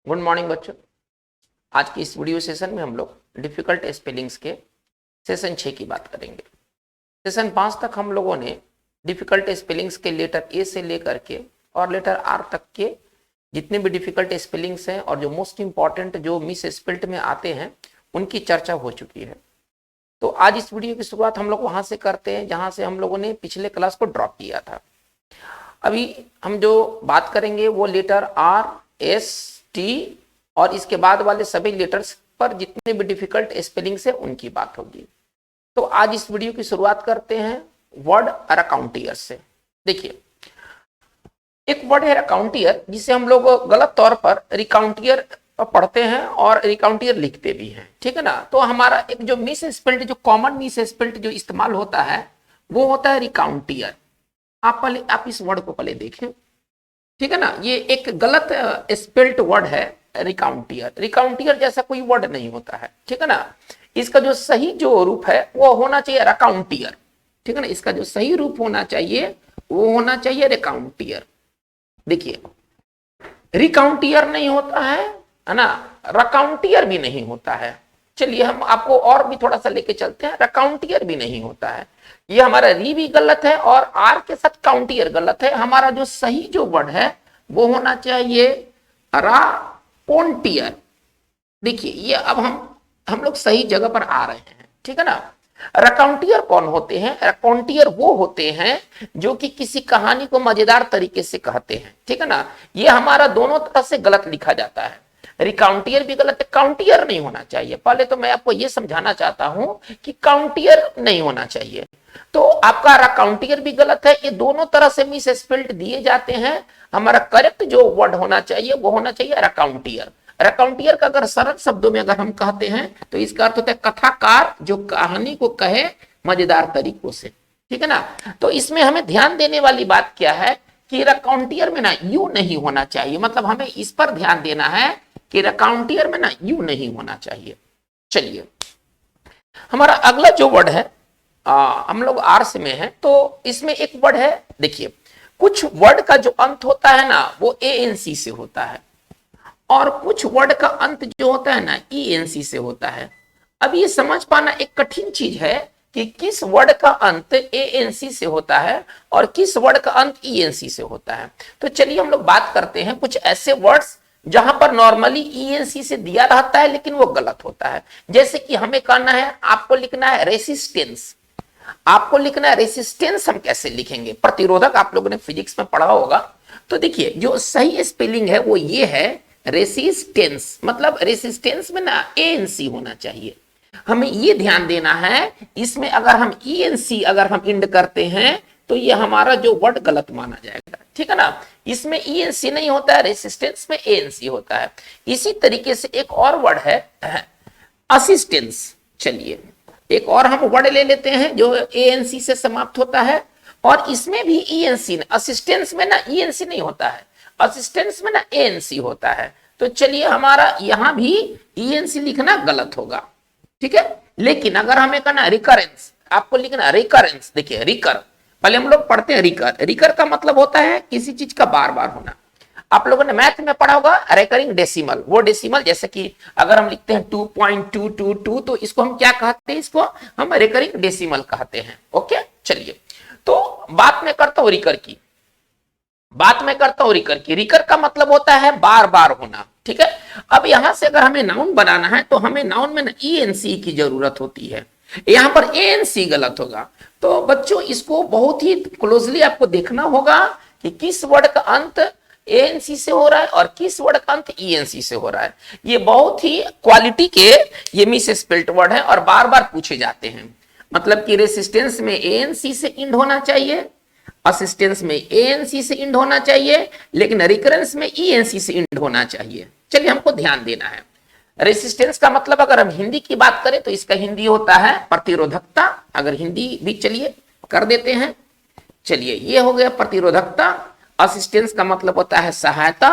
Good morning बच्चों। आज की इस वीडियो सेशन में हम लोग डिफिकल्ट स्पेलिंग्स के सेशन 6 की बात करेंगे। सेशन 5 तक हम लोगों ने डिफिकल्ट स्पेलिंग्स के लेटर ए से लेकर के और लेटर आर तक के जितने भी डिफिकल्ट स्पेलिंग्स हैं और जो मोस्ट इंपॉर्टेंट जो मिस स्पेल्ट में आते हैं उनकी चर्चा हो चुकी है। तो आज इस वीडियो की शुरुआत हम लोग वहां से करते हैं जहां से हम लोगों ने पिछले क्लास को ड्रॉप किया था। अभी हम जो बात करेंगे वो लेटर आर, एस, टी और इसके बाद वाले सभी लेटर्स पर जितने भी डिफिकल्ट स्पेलिंग्स है उनकी बात होगी। तो आज इस वीडियो की शुरुआत करते हैं वर्ड रकाउंटियर से। देखिए, एक वर्ड है रकाउंटियर जिसे हम लोग गलत तौर पर रिकाउंटियर पढ़ते हैं और रिकाउंटियर लिखते भी हैं, ठीक है ना। तो हमारा एक जो मिस स्पेल्ट, जो कॉमन मिस स्पेल्ट जो इस्तेमाल होता है वो होता है रिकाउंटियर। आप इस वर्ड को पहले देखें, ठीक है ना। ये एक गलत स्पेल्ट वर्ड है रिकाउंटियर। रिकाउंटियर जैसा कोई वर्ड नहीं होता है, ठीक है ना। इसका जो सही जो रूप है वो होना चाहिए रकाउंटियर, ठीक है ना। इसका जो सही रूप होना चाहिए वो होना चाहिए रिकाउंटियर। देखिए, रिकाउंटियर नहीं होता है ना, रकाउंटियर भी नहीं होता है। चलिए हम आपको और भी थोड़ा सा लेके चलते हैं। रकाउंटियर भी नहीं होता है, ये हमारा री भी गलत है और आर के साथ काउंटियर गलत है। हमारा जो सही जो वर्ड है वो होना चाहिए राकोंटियर। देखिए, ये अब हम लोग सही जगह पर आ रहे हैं, ठीक है ना। रकाउंटियर कौन होते हैं? रकाउंटियर वो होते हैं जो कि किसी कहानी को मजेदार तरीके से कहते हैं, ठीक है ना। ये हमारा दोनों तरह से गलत लिखा जाता है। रिकाउंटियर भी गलत है, काउंटियर नहीं होना चाहिए। पहले तो मैं आपको ये समझाना चाहता हूं कि काउंटियर नहीं होना चाहिए। तो आपका रकाउंटियर भी गलत है। ये दोनों तरह से मिस स्पेल्ट दिए जाते हैं। हमारा करेक्ट जो वर्ड होना चाहिए वो होना चाहिए रकाउंटियर। रकाउंटियर का अगर सरल शब्दों में अगर हम कहते हैं तो इसका अर्थ होता है कथाकार जो कहानी को कहे मजेदार तरीकों से, ठीक है ना। तो इसमें हमें ध्यान देने वाली बात क्या है कि रकाउंटियर में ना यू नहीं होना चाहिए। मतलब हमें इस पर ध्यान देना है कि रकाउंटियर में ना यू नहीं होना चाहिए। चलिए, हमारा अगला जो वर्ड है हम लोग आर से में है, तो इसमें एक वर्ड है। देखिए, कुछ वर्ड का जो अंत होता है ना वो एएनसी से होता है और कुछ वर्ड का अंत जो होता है ना ईएनसी से होता है। अब ये समझ पाना एक कठिन चीज है कि किस वर्ड का अंत एएनसी से होता है और किस वर्ड का अंत ईएनसी से होता है। तो चलिए हम लोग बात करते हैं कुछ ऐसे वर्ड्स जहां पर नॉर्मली ईएनसी से दिया रहता है लेकिन वो गलत होता है। जैसे कि हमें कहना है, आपको लिखना है रेसिस्टेंस। आपको लिखना है रेसिस्टेंस, हम कैसे लिखेंगे? प्रतिरोधक आप लोगों ने फिजिक्स में पढ़ा होगा। तो देखिए, जो सही स्पेलिंग है वो ये है रेसिस्टेंस। मतलब रेसिस्टेंस में ना एएनसी होना चाहिए। हमें ये ध्यान देना है, इसमें अगर हम ईएनसी अगर हम इंड करते हैं तो ये हमारा जो वर्ड गलत माना जाएगा, ठीक है ना। इसमें ईएनसी नहीं होता है, रेसिस्टेंस में एएनसी होता है। इसी तरीके से एक और वर्ड है असिस्टेंस। चलिए एक और हम वर्ड ले लेते हैं जो एएनसी से समाप्त होता है और इसमें भी ईएनसी, असिस्टेंस में ना ईएनसी नहीं होता है, असिस्टेंस में ना एएनसी होता है। तो चलिए हमारा यहां भी ईएनसी लिखना गलत होगा, ठीक है। लेकिन अगर हमें कहना रिकरेंस, आपको लिखना रिकरेंस। देखिए रिकर, पहले हम लोग पढ़ते हैं रिकर। रिकर का मतलब होता है किसी चीज का बार बार होना। आप लोगों ने मैथ में पढ़ा होगा रिकरिंग डेसिमल। वो डेसिमल जैसे कि अगर हम लिखते हैं 2.222 तो इसको हम क्या कहते हैं? इसको हम रिकरिंग डेसिमल कहते हैं। ओके, चलिए तो बात में करता हूं रिकर की। रिकर का मतलब होता है बार बार होना, ठीक है। अब यहां से अगर हमें नाउन बनाना है तो हमें नाउन में ईएनसी की जरूरत होती है। यहां पर एएनसी गलत होगा। तो बच्चों इसको बहुत ही क्लोजली आपको देखना होगा कि किस वर्ड का अंत एएनसी से हो रहा है और किस वर्ड का अंत ईएनसी से हो रहा है। ये बहुत ही क्वालिटी के ये मिस स्पेल्ट वर्ड है और बार बार पूछे जाते हैं। मतलब कि रेसिस्टेंस में एएनसी से इंड होना चाहिए, असिस्टेंस में एएनसी से इंड होना चाहिए, लेकिन रिकरेंस में ईएनसी से इंड होना चाहिए। चलिए हमको ध्यान देना है। रेसिस्टेंस का मतलब अगर हम हिंदी की बात करें तो इसका हिंदी होता है प्रतिरोधकता। अगर हिंदी भी चलिए कर देते हैं। चलिए ये हो गया प्रतिरोधकता। असिस्टेंस का मतलब होता है सहायता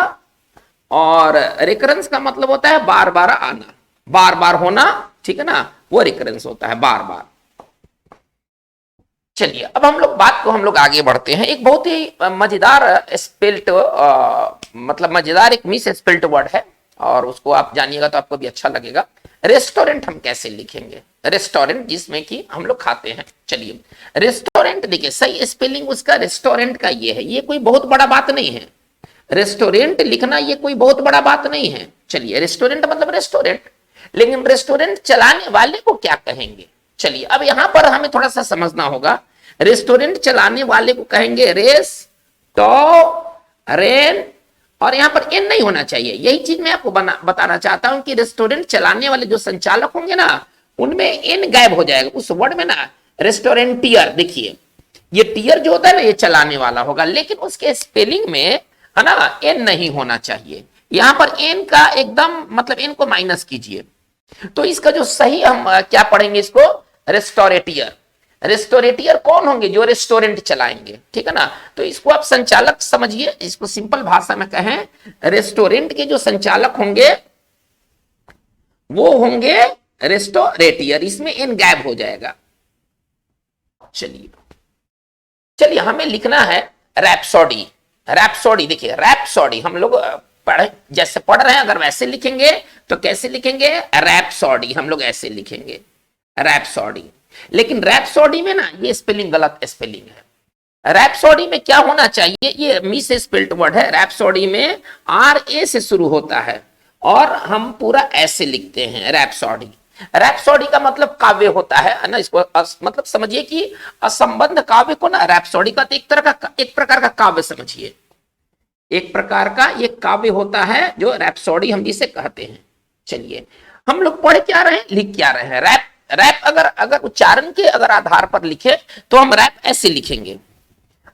और रिकरेंस का मतलब होता है बार बार आना, बार बार होना, ठीक है ना। वो रिकरेंस होता है बार बार। चलिए अब हम लोग आगे बढ़ते हैं। एक बहुत ही मजेदार स्पेल्ट मतलब मजेदार एक मिस स्पेल्ट वर्ड है और उसको आप जानिएगा तो आपको भी अच्छा लगेगा। रेस्टोरेंट हम कैसे लिखेंगे? रेस्टोरेंट जिसमें कि हम लोग खाते हैं। चलिए रेस्टोरेंट देखिए सही स्पेलिंग उसका रेस्टोरेंट का ये है, ये कोई बहुत बड़ा बात नहीं है। रेस्टोरेंट लिखना ये कोई बहुत बड़ा बात नहीं है। चलिए रेस्टोरेंट मतलब रेस्टोरेंट, लेकिन रेस्टोरेंट चलाने वाले को क्या कहेंगे? चलिए अब यहां पर हमें थोड़ा सा समझना होगा। रेस्टोरेंट चलाने वाले को कहेंगे रेन, और यहां पर एन नहीं होना चाहिए। यही चीज मैं आपको बताना चाहता हूं कि रेस्टोरेंट चलाने वाले जो संचालक होंगे ना, उनमें एन गायब हो जाएगा उस वर्ड में ना। रेस्टोरेंटियर, देखिए ये टीयर जो होता है ना ये चलाने वाला होगा, लेकिन उसके स्पेलिंग में है ना एन नहीं होना चाहिए। यहां पर एन का एकदम मतलब एन को माइनस कीजिए। तो इसका जो सही हम क्या पढ़ेंगे इसको? रेस्टोरेटियर। रेस्टोरेटियर कौन होंगे? जो रेस्टोरेंट चलाएंगे, ठीक है ना। तो इसको आप संचालक समझिए, इसको सिंपल भाषा में कहें, रेस्टोरेंट के जो संचालक होंगे वो होंगे रेस्टोरेटियर। इसमें एन गायब हो जाएगा। चलिए हमें लिखना है रैप्सोडी। रैप्सोडी देखिए रैप्सोडी हम लोग पढ़े जैसे पढ़ रहे हैं, अगर वैसे लिखेंगे तो कैसे लिखेंगे? रैप्सोडी हम लोग ऐसे लिखेंगे, रैप्सोडी। लेकिन रैप्सोडी में ना ये स्पेलिंग गलत स्पेलिंग है। रैप्सोडी में क्या होना चाहिए? ये मिस स्पेल्ट वर्ड है। रैप्सोडी में आर ए से शुरू होता है और हम पूरा ऐसे लिखते हैं रैप्सोडी। रैप्सोडी का मतलब काव्य होता है ना। इसको मतलब समझिए कि असंबद्ध काव्य को ना रैप्सोडी का एक प्रकार का काव्य समझिए। एक प्रकार का ये काव्य होता है जो रैप्सोडी हम जिसे कहते हैं। चलिए हम लोग पढ़ क्या रहे हैं, लिख क्या रहे हैं? रैप। रैप अगर उच्चारण के अगर आधार पर लिखे तो हम रैप ऐसे लिखेंगे।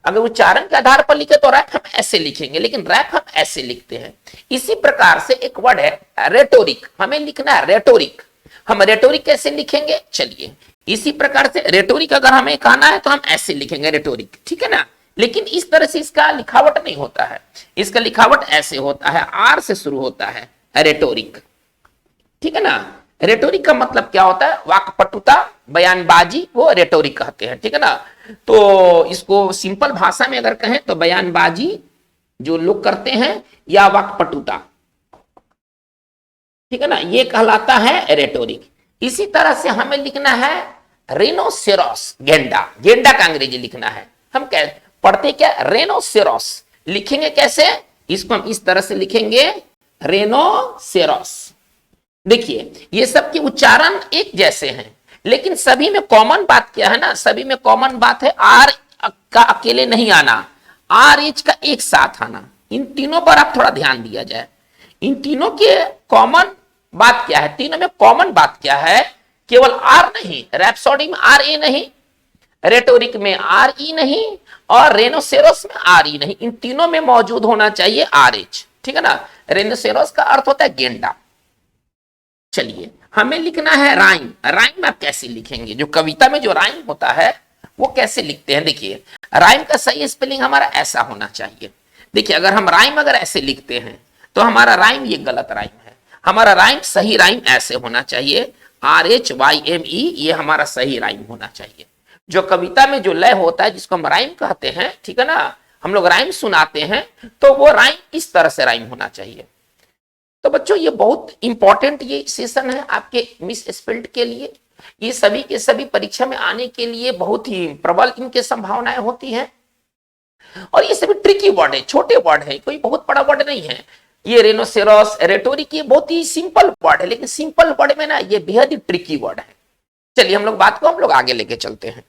अगर उच्चारण के आधार पर लिखे तो रैप हम ऐसे लिखेंगे, लेकिन रैप हम ऐसे लिखते हैं। इसी प्रकार से एक वर्ड है रेटोरिक, हमें लिखना है रेटोरिक। हम रेटोरिक कैसे लिखेंगे? चलिए इसी प्रकार से रेटोरिक अगर हमें कहना है तो हम ऐसे लिखेंगे रेटोरिक, ठीक है ना। लेकिन इस तरह से इसका लिखावट नहीं होता है। इसका लिखावट ऐसे होता है, आर से शुरू होता है, रेटोरिक, ठीक है ना। रेटोरिक का मतलब क्या होता है? वाक्पटुता, बयानबाजी, वो रेटोरिक कहते हैं, ठीक है ना। तो इसको सिंपल भाषा में अगर कहें तो बयानबाजी जो लोग करते हैं या वाक्पटुता, ठीक है ना, ये कहलाता है रेटोरिक। इसी तरह से हमें लिखना है रेनोसेरोस, गेंडा। गेंडा का अंग्रेजी लिखना है। हम क्या पढ़ते क्या? रेनोसेरोस। लिखेंगे कैसे? इसको हम इस तरह से लिखेंगे रेनोसेरोस। देखिए ये सब के उच्चारण एक जैसे हैं, लेकिन सभी में कॉमन बात क्या है ना? सभी में कॉमन बात है आर का अकेले नहीं आना, आर एच का एक साथ आना। इन तीनों पर आप थोड़ा ध्यान दिया जाए। इन तीनों के कॉमन बात क्या है? तीनों में कॉमन बात क्या है? केवल आर नहीं, रैप्सोडी में आर ए नहीं, रेटोरिक में आर ई नहीं, और रेनोसेरोस में आर ई नहीं। इन तीनों में मौजूद होना चाहिए आर एच, ठीक है ना। रेनोसेरोस का अर्थ होता है गेंडा। चलिए हमें लिखना है राइम। राइम आप कैसे लिखेंगे? जो कविता में जो राइम होता है वो कैसे लिखते हैं? देखिए राइम का सही स्पेलिंग हमारा ऐसा होना चाहिए। देखिए अगर हम राइम अगर ऐसे लिखते हैं तो हमारा राइम ये गलत राइम है। हमारा राइम सही राइम ऐसे होना चाहिए, RHYME, ये हमारा सही राइम होना चाहिए। जो कविता में जो लय होता है जिसको हम राइम कहते हैं, ठीक है ना, हम लोग राइम सुनाते हैं तो वो राइम इस तरह से राइम होना चाहिए। तो बच्चों ये बहुत इंपॉर्टेंट ये सेशन है आपके मिस स्पेल्ट के लिए। ये सभी के सभी परीक्षा में आने के लिए बहुत ही प्रबल इनके संभावनाएं होती हैं। और ये सभी ट्रिकी वर्ड है, छोटे वर्ड है, कोई बहुत बड़ा वर्ड नहीं है। ये रेनोसेरोस, रेटोरिक, ये बहुत ही सिंपल वर्ड है, लेकिन सिंपल वर्ड में ना ये बेहद ही ट्रिकी वर्ड है। चलिए हम लोग बात को हम लोग आगे लेके चलते हैं।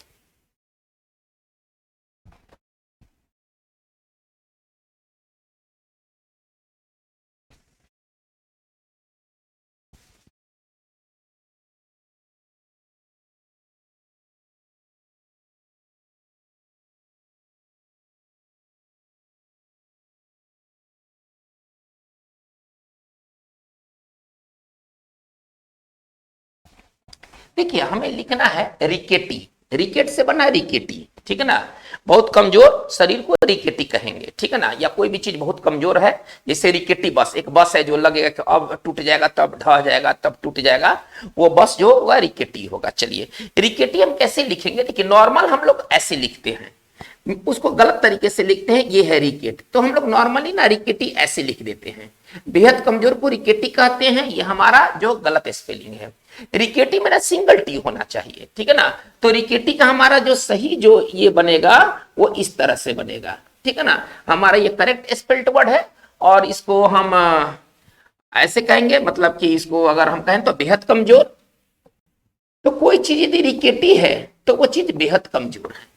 देखिए हमें लिखना है रिकेटी। रिकेट से बना है रिकेटी, ठीक है ना। बहुत कमजोर शरीर को रिकेटी कहेंगे, ठीक है ना। या कोई भी चीज बहुत कमजोर है, जैसे रिकेटी बस, एक बस है जो लगेगा कि अब टूट जाएगा, तब ढह जाएगा, तब टूट जाएगा, वो बस जो होगा रिकेटी होगा। चलिए रिकेटी हम कैसे लिखेंगे? देखिए नॉर्मल हम लोग ऐसे लिखते हैं। उसको गलत तरीके से लिखते हैं, ये है रिकेट। तो हम लोग नॉर्मली ना रिकेटी ऐसे लिख देते हैं, बेहद कमजोर को रिकेटी कहते हैं, ये हमारा जो गलत स्पेलिंग है। रिकेटी में ना सिंगल टी होना चाहिए, ठीक है ना। तो रिकेटी का हमारा जो सही जो ये बनेगा वो इस तरह से बनेगा, ठीक है ना। हमारा ये करेक्ट स्पेल्ड वर्ड है और इसको हम ऐसे कहेंगे, मतलब कि इसको अगर हम कहें तो बेहद कमजोर। तो कोई चीज यदि रिकेटी है तो वो चीज बेहद कमजोर है।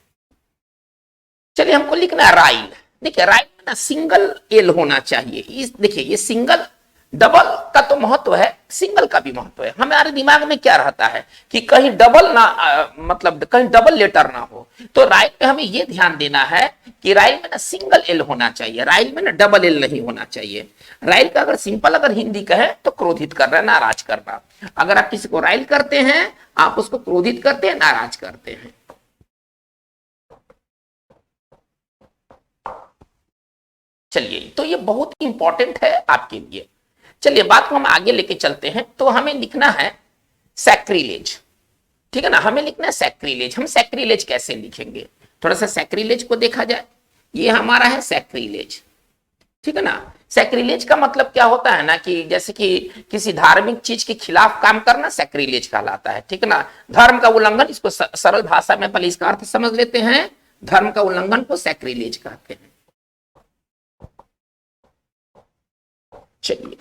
चलिए हमको लिखना है राइल। देखिए राइल में ना सिंगल एल होना चाहिए। इस देखिए ये सिंगल, डबल का तो महत्व है, सिंगल का भी महत्व है। हमारे दिमाग में क्या रहता है कि कहीं डबल ना मतलब कहीं डबल लेटर ना हो। तो राइल में हमें ये ध्यान देना है कि राइल में ना सिंगल एल होना चाहिए, राइल में ना डबल एल नहीं होना चाहिए। राइल का अगर सिंपल अगर हिंदी कहे तो क्रोधित कर रहा है, नाराज कर रहा। अगर आप किसी को राइल करते हैं आप उसको क्रोधित करते हैं, नाराज करते हैं। चलिए तो ये बहुत इंपॉर्टेंट है आपके लिए। चलिए बात को हम आगे लेके चलते हैं। तो हमें लिखना है सैक्रिलेज, ठीक है ना। हमें लिखना है सैक्रिलेज। हम सैक्रिलेज कैसे लिखेंगे, थोड़ा सा सैक्रिलेज को देखा जाए। ये हमारा है सैक्रिलेज, ठीक है ना। सैक्रिलेज का मतलब क्या होता है ना कि जैसे कि किसी धार्मिक चीज के खिलाफ काम करना सैक्रिलेज कहलाता है, ठीक है ना। धर्म का उल्लंघन, इसको सरल भाषा में पहले इसका अर्थ समझ लेते हैं। धर्म का उल्लंघन को सैक्रिलेज कहते हैं। चलिए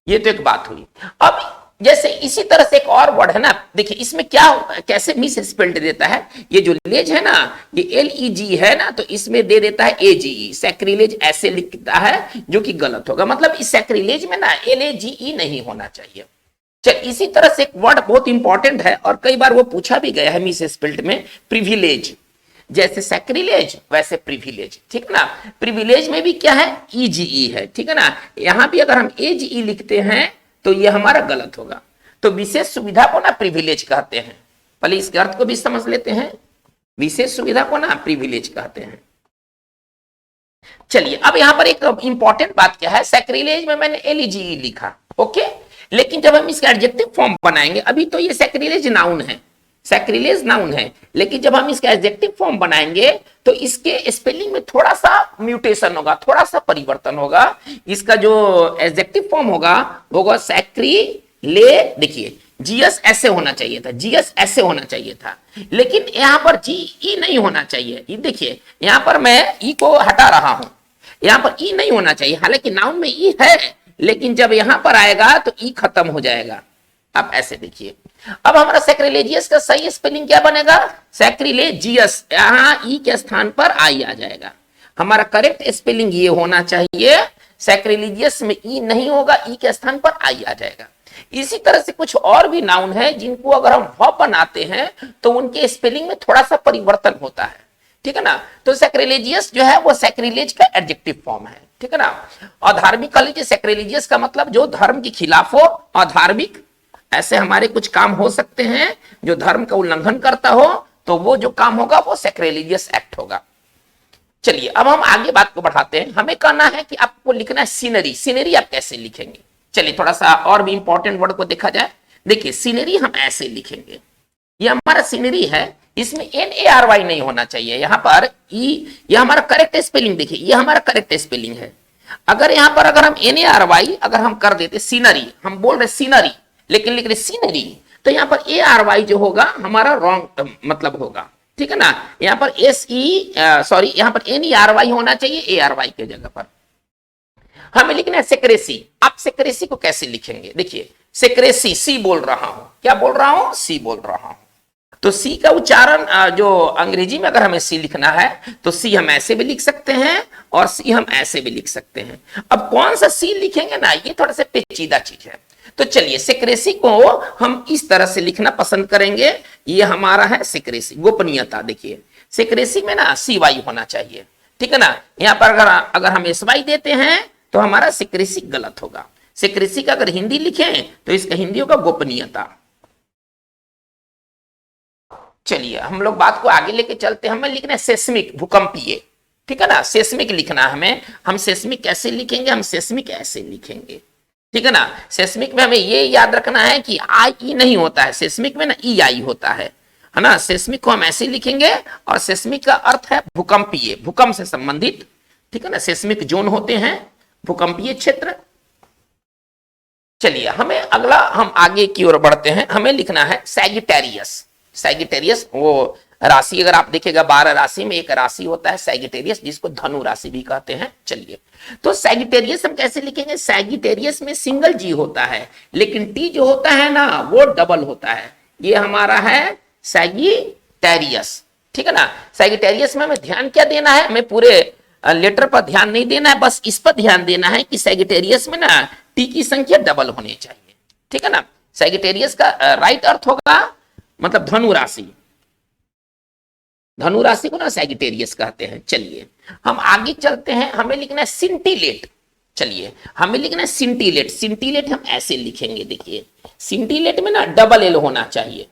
ये तो एक बात हुई। अब जैसे इसी तरह से एक और वर्ड है ना, देखिए इसमें क्या कैसे मिस स्पेल्ड देता है। ये जो लेज है ना, ये LEG है ना, तो इसमें दे देता है AGE। सैक्रिलेज ऐसे लिखता है जो कि गलत होगा। मतलब इस सैक्रिलेज में ना LAGE नहीं होना चाहिए। चल इसी तरह से एक वर्ड बहुत इंपॉर्टेंट है और कई बार वो पूछा भी गया है मिस स्पेल्ड में, प्रिविलेज। जैसे सैक्रिलेज वैसे प्रिविलेज, ठीक है ना। प्रिविलेज में भी क्या है, EGE है, ठीक है ना। यहां भी अगर हम AGE लिखते हैं तो ये हमारा गलत होगा। तो विशेष सुविधा को ना प्रिविलेज कहते हैं। पहले इसके अर्थ को भी समझ लेते हैं। विशेष सुविधा को ना प्रिविलेज कहते हैं। चलिए अब यहां पर एक इंपॉर्टेंट बात क्या है, सैक्रिलेज में मैंने LEGE लिखा, ओके। लेकिन जब हम इसका एडजेक्टिव फॉर्म बनाएंगे, अभी तो ये सैक्रिलेज नाउन है, सैक्रिलेज नाउन है, लेकिन जब हम इसका एडजेक्टिव फॉर्म बनाएंगे तो इसके स्पेलिंग में थोड़ा सा म्यूटेशन होगा, थोड़ा सा परिवर्तन होगा। इसका जो एडजेक्टिव फॉर्म होगा सैक्रिले। देखिए जीएस ऐसे होना चाहिए था, जीएस ऐसे होना चाहिए था, लेकिन यहां पर GE नहीं होना चाहिए। ये देखिए यहां पर मैं ई को हटा रहा हूं, यहां पर ई नहीं होना चाहिए। हालांकि नाउन में ई है, लेकिन जब यहां पर आएगा तो ई खत्म हो जाएगा। अब ऐसे देखिए, अब हमारा सैक्रिलेजियस का सही स्पेलिंग क्या बनेगा, सैक्रिलेजियस। यहां ई के स्थान पर आई आ जाएगा। हमारा करेक्ट स्पेलिंग ये होना चाहिए, सैक्रिलेजियस में ई नहीं होगा, ई के स्थान पर आई आ जाएगा। इसी तरह से कुछ और भी नाउन है जिनको अगर हम वर्ब बनाते हैं तो उनके स्पेलिंग में थोड़ा सा परिवर्तन होता है, ठीक है ना। तो सैक्रिलेजियस जो है वो सैक्रिलेज का एडजेक्टिव फॉर्म है, ठीक है ना। अधार्मिक कह लीजिए, सैक्रिलेजियस का मतलब जो धर्म के खिलाफ हो, अधार्मिक। ऐसे हमारे कुछ काम हो सकते हैं जो धर्म का उल्लंघन करता हो, तो वो जो काम होगा वो सैक्रिलेजियस एक्ट होगा। चलिए अब हम आगे बात को बढ़ाते हैं। हमें कहना है कि आपको लिखना है सीनरी। सीनरी आप कैसे लिखेंगे, चलिए थोड़ा सा और भी इंपॉर्टेंट वर्ड को देखा जाए। देखिए सीनरी हम ऐसे लिखेंगे, ये हमारा सीनरी है, इसमें NARY नहीं होना चाहिए। यहाँ पर ये हमारा करेक्ट स्पेलिंग, देखिए ये हमारा करेक्ट स्पेलिंग है। अगर यहाँ पर अगर हम NARY अगर हम कर देते सीनरी, हम बोल रहे सीनरी लेकिन लिख रहे सीनरी, तो यहाँ पर ARY जो होगा हमारा रॉन्ग मतलब होगा, ठीक है ना। यहाँ पर यहाँ पर NERY होना चाहिए ARY के जगह पर। हमें लिखना है सेक्रेसी। आप सेक्रेसी को कैसे लिखेंगे, देखिए सेक्रेसी, सी बोल रहा हूं, क्या बोल रहा हूं, सी बोल रहा हूं। तो सी का उच्चारण जो अंग्रेजी में अगर हमें सी लिखना है तो सी हम ऐसे भी लिख सकते हैं और सी हम ऐसे भी लिख सकते हैं। अब कौन सा सी लिखेंगे ना, ये थोड़ा सा पेचीदा चीज है। तो चलिए सेक्रेसी को हम इस तरह से लिखना पसंद करेंगे। ये हमारा है सेक्रेसी, गोपनीयता। देखिए सेक्रेसी में ना CY होना चाहिए, ठीक है ना। यहाँ पर अगर हम SY देते हैं तो हमारा सेक्रेसी गलत होगा। सेक्रेसी का अगर हिंदी लिखें तो इसका हिंदी होगा गोपनीयता। चलिए हम लोग बात को आगे लेके चलते हैं। हमें लिखना है सेस्मिक, भूकंपीय, ठीक है ना। सेस्मिक लिखना हमें, हम सेस्मिक कैसे लिखेंगे, हम सेस्मिक ऐसे लिखेंगे, ठीक है ना। सेस्मिक में हमें ये याद रखना है कि IE नहीं होता है, सेस्मिक में ना EI होता है। है ना। सेस्मिक को हम ऐसे लिखेंगे, और सेस्मिक का अर्थ है भूकंपीय, भूकंप से संबंधित, ठीक है ना। सेस्मिक जोन होते हैं भूकंपीय क्षेत्र। चलिए हमें अगला, हम आगे की ओर बढ़ते हैं। हमें लिखना है सैगिटेरियस। सैगिटेरियस वो राशि, अगर आप देखिएगा 12 राशि में एक राशि होता है सैगिटेरियस, जिसको धनु राशि भी कहते हैं। चलिए तो सैगिटेरियस हम कैसे लिखेंगे? सैगिटेरियस में सिंगल जी होता है, लेकिन टी जो होता है ना वो डबल होता है। ये हमारा है सैगिटेरियस, ठीक है ना। सैगिटेरियस में हमें ध्यान क्या देना है? हमें पूरे लेटर पर ध्यान नहीं देना है, बस इस पर ध्यान देना है कि सैगिटेरियस में ना टी की संख्या डबल होनी चाहिए, ठीक है ना। सैगिटेरियस का राइट अर्थ होगा मतलब धनु राशि। धनु राशि को ना सैगिटेरियस कहते हैं। चलिए हम आगे चलते हैं। हमें लिखना है सिंटिलेट। चलिए हमें लिखना है सिंटिलेट। सिंटिलेट हम ऐसे लिखेंगे, देखिए सिंटिलेट में ना डबल एल होना चाहिए।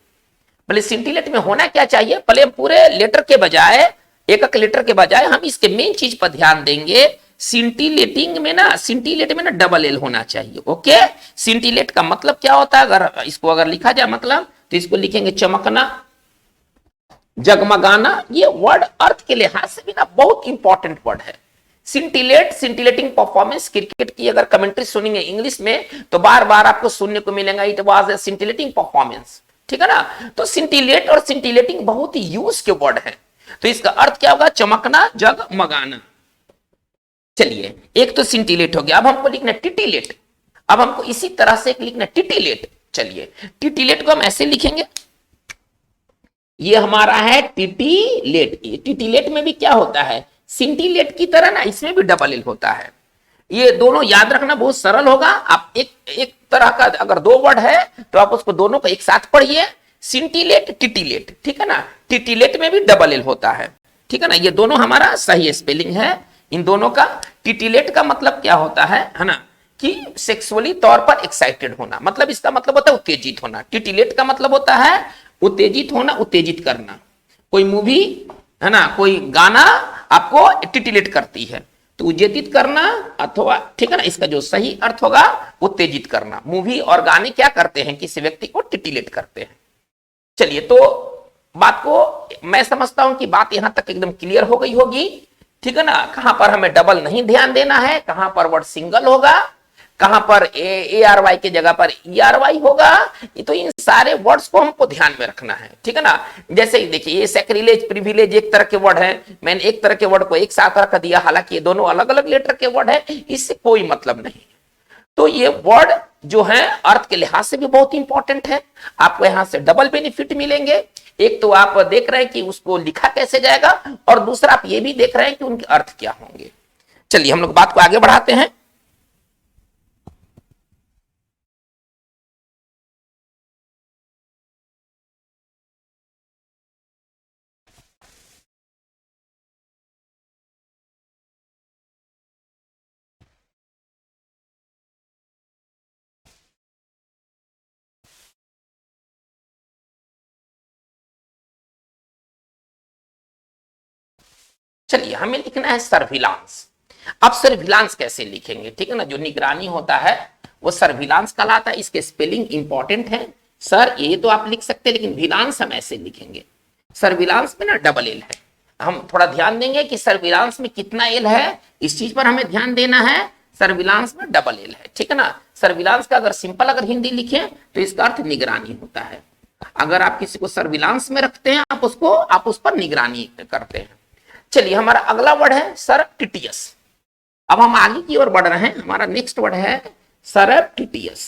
पहले सिंटिलेट में होना क्या चाहिए, पहले पूरे लेटर के बजाय, एक लेटर के बजाय हम इसके मेन चीज पर ध्यान देंगे। सिंटिलेटिंग में ना, सिंटिलेट में ना डबल एल होना चाहिए। ओके, सिंटिलेट का मतलब क्या होता है? अगर इसको अगर लिखा जाए मतलब, तो इसको लिखेंगे चमकना, जगमगाना। ये वर्ड अर्थ के लिहाज से भी ना बहुत इंपॉर्टेंट वर्ड है। सिंटिलेट, सिंटिलेटिंग परफॉर्मेंस। क्रिकेट की अगर कमेंट्री सुनेंगे इंग्लिश में तो बार बार आपको सुनने को मिलेगा, it was a scintillating performance, ठीक है ना। तो सिंटिलेट और सिंटिलेटिंग बहुत ही यूज के वर्ड है। तो इसका अर्थ क्या होगा? चमकना, जगमगाना। चलिए एक तो सिंटिलेट हो गया। अब हमको लिखना टिटिलेट। अब हमको इसी तरह से लिखना टिटिलेट। चलिए टिटिलेट को हम ऐसे लिखेंगे, ये हमारा है टिटिलेट। टिटिलेट में भी क्या होता है? सिंटिलेट की तरह ना इसमें भी डबल एल होता है। ये दोनों याद रखना बहुत सरल होगा। आप एक तरह का अगर दो वर्ड है तो आप उसको दोनों को एक साथ पढ़िए, सिंटिलेट, टिटिलेट, ठीक है ना। टिटिलेट में भी डबल एल होता है, ठीक है ना। ये दोनों हमारा सही स्पेलिंग है इन दोनों का। टिटिलेट का मतलब क्या होता है ना, कि सेक्सुअली तौर पर एक्साइटेड होना, मतलब इसका मतलब होता है उत्तेजित होना। टिटिलेट का मतलब होता है उत्तेजित होना, उत्तेजित करना। कोई मूवी है ना, कोई गाना आपको टिटिलेट करती है तो उत्तेजित करना, अथवा ठीक है ना, इसका जो सही अर्थ होगा उत्तेजित करना। मूवी और गाने क्या करते हैं? किसी व्यक्ति को टिटिलेट करते हैं। चलिए तो बात को मैं समझता हूं कि बात यहां तक एकदम क्लियर हो गई होगी, ठीक है ना। कहां पर हमें डबल नहीं ध्यान देना है, कहां पर वर्ड सिंगल होगा, कहां पर ए आर वाई की जगह पर ई आर वाई होगा। तो इन सारे वर्ड्स को हमको ध्यान में रखना है, ठीक है ना। जैसे ही देखिए ये सैक्रिलेज, प्रिविलेज एक तरह के वर्ड है, मैंने एक तरह के वर्ड को एक साथ रख दिया, हालांकि ये दोनों अलग अलग लेटर के वर्ड है, इससे कोई मतलब नहीं। तो ये वर्ड जो है अर्थ के लिहाज से भी बहुत इंपॉर्टेंट है। आपको यहां से डबल बेनिफिट मिलेंगे। एक तो आप देख रहे हैं कि उसको लिखा कैसे जाएगा, और दूसरा आप ये भी देख रहे हैं कि उनके अर्थ क्या होंगे। चलिए हम लोग बात को आगे बढ़ाते हैं। चलिए हमें लिखना है सर्विलांस। अब सर्विलांस कैसे लिखेंगे, ठीक है ना। जो निगरानी होता है वो सर्विलांस कहलाता है। इसके स्पेलिंग इंपॉर्टेंट है सर, ये तो आप लिख सकते हैं, लेकिन विलांस हम ऐसे लिखेंगे। सर्विलांस में ना डबल एल है। हम थोड़ा ध्यान देंगे कि सर्विलांस में कितना एल है, इस चीज पर हमें ध्यान देना है। सर्विलांस में डबल एल है, ठीक है ना। सर्विलांस का अगर सिंपल अगर हिंदी लिखें तो इसका अर्थ निगरानी होता है। अगर आप किसी को सर्विलांस में रखते हैं, आप उस पर निगरानी करते हैं। चलिए हमारा अगला वर्ड है सरप्टिटियस। अब हम आगे की ओर बढ़ रहे हैं। हमारा नेक्स्ट वर्ड है सरप्टिटियस।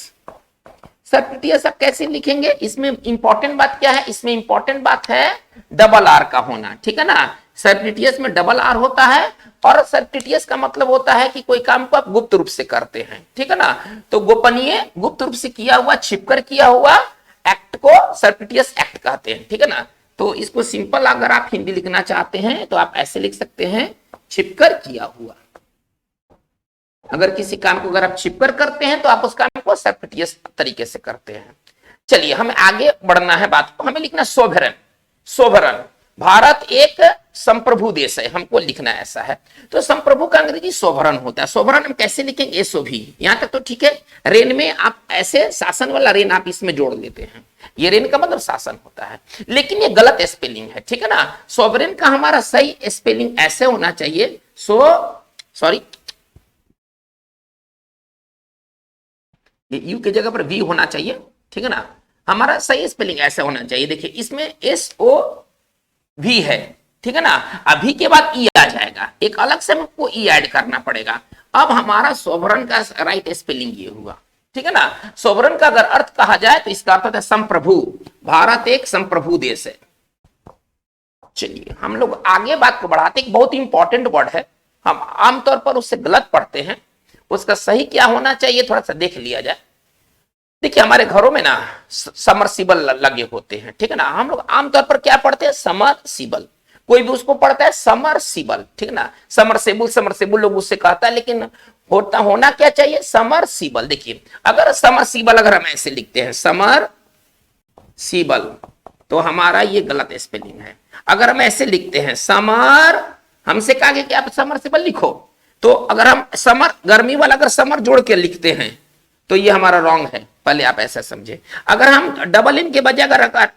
सरप्टिटियस आप कैसे लिखेंगे? इसमें इंपॉर्टेंट बात क्या है? इसमें इंपॉर्टेंट बात है डबल आर का होना, ठीक है ना। सरप्टिटियस में डबल आर होता है, और सरप्टिटियस का मतलब होता है कि कोई काम को आप गुप्त रूप से करते हैं, ठीक है ना। तो गोपनीय, गुप्त रूप से किया हुआ, छिपकर किया हुआ एक्ट को सरप्टिटियस एक्ट कहते हैं, ठीक है ना। तो इसको सिंपल अगर आप हिंदी लिखना चाहते हैं तो आप ऐसे लिख सकते हैं, छिपकर किया हुआ। अगर किसी काम को अगर आप छिपकर करते हैं तो आप उस काम को सरप्टिटियस तरीके से करते हैं। चलिए हमें आगे बढ़ना है बात को। हमें लिखना सोवरेन। सोवरेन, भारत एक संप्रभु देश है, हमको लिखना ऐसा है। तो संप्रभु का अंग्रेजी सोवरन होता है। सोवरन हम कैसे लिखेंगे? एसओवी, यहां तक तो ठीक है। रेन में आप ऐसे शासन वाला रेन आप इसमें जोड़ लेते हैं, ये रेन का मतलब शासन होता है, लेकिन ये गलत स्पेलिंग है, ठीक है ना। सोवरेन का हमारा सही स्पेलिंग ऐसे होना चाहिए, सॉरी यू की जगह पर वी होना चाहिए, ठीक है ना। हमारा सही स्पेलिंग ऐसे होना चाहिए, देखिए इसमें SOV है, ठीक है ना। अभी के बाद ई आ जाएगा, एक अलग से हमको ई ऐड करना पड़ेगा। अब हमारा सोवरन का राइट स्पेलिंग ये हुआ, ठीक है ना। सोवरन का अगर अर्थ कहा जाए तो इसका अर्थ है संप्रभु, भारत एक संप्रभु देश है। चलिए हम लोग आगे बात को बढ़ाते, एक बहुत ही इंपॉर्टेंट वर्ड है, हम आमतौर पर उससे गलत पढ़ते हैं, उसका सही क्या होना चाहिए थोड़ा सा देख लिया जाए। देखिए हमारे घरों में ना समरसीबल लगे होते हैं, ठीक है ना। हम लोग आमतौर पर क्या पढ़ते हैं, समरसीबल, कोई भी उसको पढ़ता है समरसीबल, ठीक है ना। समरसेबुल समरसेबुल लोग उससे कहता है, लेकिन होना क्या चाहिए, समरसीबल। देखिए अगर समरसीबल अगर हम ऐसे लिखते हैं समरसीबल तो हमारा ये गलत स्पेलिंग है। अगर हम ऐसे लिखते हैं हमसे कहा गया कि आप समरसेबल लिखो, तो अगर हम समर गर्मी वाला अगर समर जोड़ के लिखते हैं तो ये हमारा रॉन्ग है, पहले आप ऐसा समझे। अगर हम डबल एम के बजाय